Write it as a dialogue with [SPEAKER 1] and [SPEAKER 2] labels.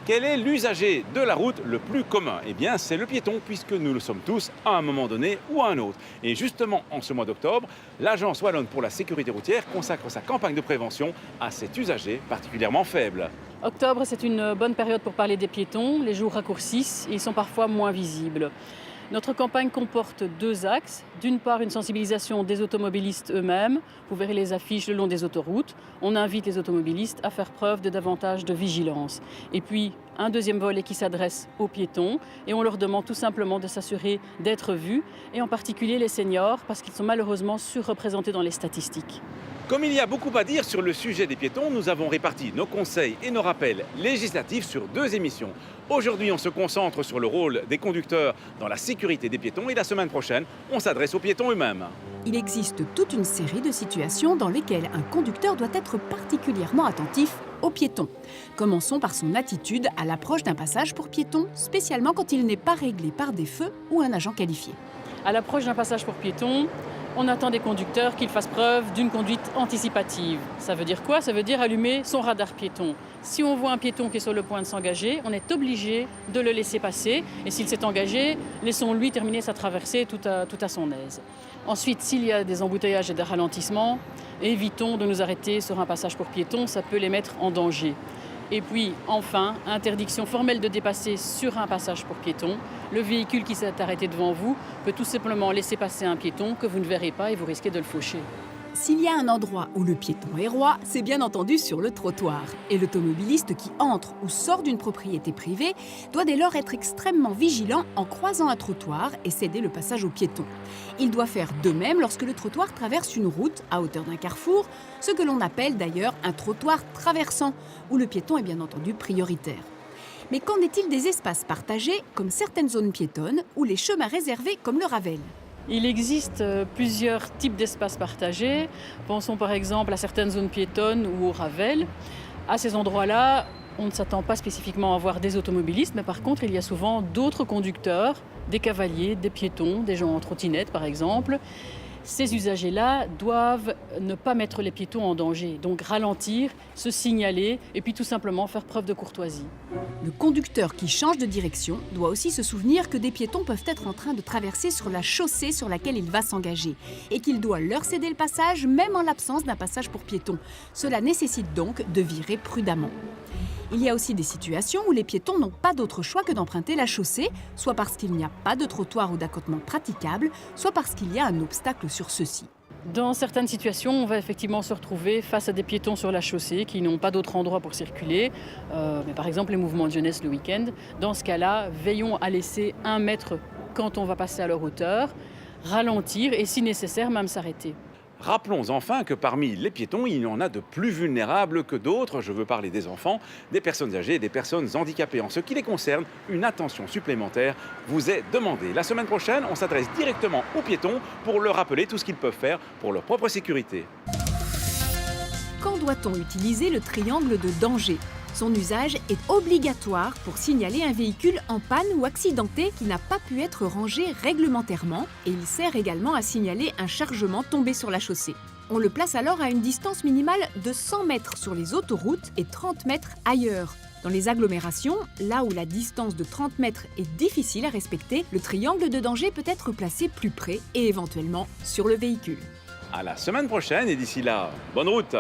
[SPEAKER 1] Quel est l'usager de la route le plus commun? Eh bien, c'est le piéton, puisque nous le sommes tous à un moment donné ou à un autre. Et justement, en ce mois d'octobre, l'Agence wallonne pour la sécurité routière consacre sa campagne de prévention à cet usager particulièrement faible.
[SPEAKER 2] Octobre, c'est une bonne période pour parler des piétons. Les jours raccourcissent et ils sont parfois moins visibles. Notre campagne comporte deux axes. D'une part, une sensibilisation des automobilistes eux-mêmes. Vous verrez les affiches le long des autoroutes. On invite les automobilistes à faire preuve de davantage de vigilance. Et puis, un deuxième volet qui s'adresse aux piétons. Et on leur demande tout simplement de s'assurer d'être vus, et en particulier les seniors, parce qu'ils sont malheureusement surreprésentés dans les statistiques.
[SPEAKER 1] Comme il y a beaucoup à dire sur le sujet des piétons, nous avons réparti nos conseils et nos rappels législatifs sur deux émissions. Aujourd'hui, on se concentre sur le rôle des conducteurs dans la sécurité des piétons et la semaine prochaine, on s'adresse aux piétons eux-mêmes.
[SPEAKER 3] Il existe toute une série de situations dans lesquelles un conducteur doit être particulièrement attentif aux piétons. Commençons par son attitude à l'approche d'un passage pour piétons, spécialement quand il n'est pas réglé par des feux ou un agent qualifié.
[SPEAKER 2] À l'approche d'un passage pour piétons, on attend des conducteurs qu'ils fassent preuve d'une conduite anticipative. Ça veut dire quoi? Ça veut dire allumer son radar piéton. Si on voit un piéton qui est sur le point de s'engager, on est obligé de le laisser passer. Et s'il s'est engagé, laissons-lui terminer sa traversée tout à son aise. Ensuite, s'il y a des embouteillages et des ralentissements, évitons de nous arrêter sur un passage pour piétons, ça peut les mettre en danger. Et puis, enfin, interdiction formelle de dépasser sur un passage pour piétons. Le véhicule qui s'est arrêté devant vous peut tout simplement laisser passer un piéton que vous ne verrez pas et vous risquez de le faucher.
[SPEAKER 3] S'il y a un endroit où le piéton est roi, c'est bien entendu sur le trottoir. Et l'automobiliste qui entre ou sort d'une propriété privée doit dès lors être extrêmement vigilant en croisant un trottoir et céder le passage aux piétons. Il doit faire de même lorsque le trottoir traverse une route à hauteur d'un carrefour, ce que l'on appelle d'ailleurs un trottoir traversant, où le piéton est bien entendu prioritaire. Mais qu'en est-il des espaces partagés, comme certaines zones piétonnes, ou les chemins réservés, comme le Ravel ?
[SPEAKER 2] Il existe plusieurs types d'espaces partagés. Pensons par exemple à certaines zones piétonnes ou au Ravel. À ces endroits-là, on ne s'attend pas spécifiquement à voir des automobilistes, mais par contre, il y a souvent d'autres conducteurs, des cavaliers, des piétons, des gens en trottinette par exemple. Ces usagers-là doivent ne pas mettre les piétons en danger, donc ralentir, se signaler et puis tout simplement faire preuve de courtoisie.
[SPEAKER 3] Le conducteur qui change de direction doit aussi se souvenir que des piétons peuvent être en train de traverser sur la chaussée sur laquelle il va s'engager et qu'il doit leur céder le passage même en l'absence d'un passage pour piétons. Cela nécessite donc de virer prudemment. Il y a aussi des situations où les piétons n'ont pas d'autre choix que d'emprunter la chaussée, soit parce qu'il n'y a pas de trottoir ou d'accotement praticable, soit parce qu'il y a un obstacle sur ceux-ci.
[SPEAKER 2] Dans certaines situations, on va effectivement se retrouver face à des piétons sur la chaussée qui n'ont pas d'autre endroit pour circuler, mais par exemple les mouvements de jeunesse le week-end. Dans ce cas-là, veillons à laisser 1 mètre quand on va passer à leur hauteur, ralentir et si nécessaire même s'arrêter.
[SPEAKER 1] Rappelons enfin que parmi les piétons, il y en a de plus vulnérables que d'autres. Je veux parler des enfants, des personnes âgées et des personnes handicapées. En ce qui les concerne, une attention supplémentaire vous est demandée. La semaine prochaine, on s'adresse directement aux piétons pour leur rappeler tout ce qu'ils peuvent faire pour leur propre sécurité.
[SPEAKER 3] Quand doit-on utiliser le triangle de danger ? Son usage est obligatoire pour signaler un véhicule en panne ou accidenté qui n'a pas pu être rangé réglementairement et il sert également à signaler un chargement tombé sur la chaussée. On le place alors à une distance minimale de 100 mètres sur les autoroutes et 30 mètres ailleurs. Dans les agglomérations, là où la distance de 30 mètres est difficile à respecter, le triangle de danger peut être placé plus près et éventuellement sur le véhicule.
[SPEAKER 1] À la semaine prochaine et d'ici là, bonne route!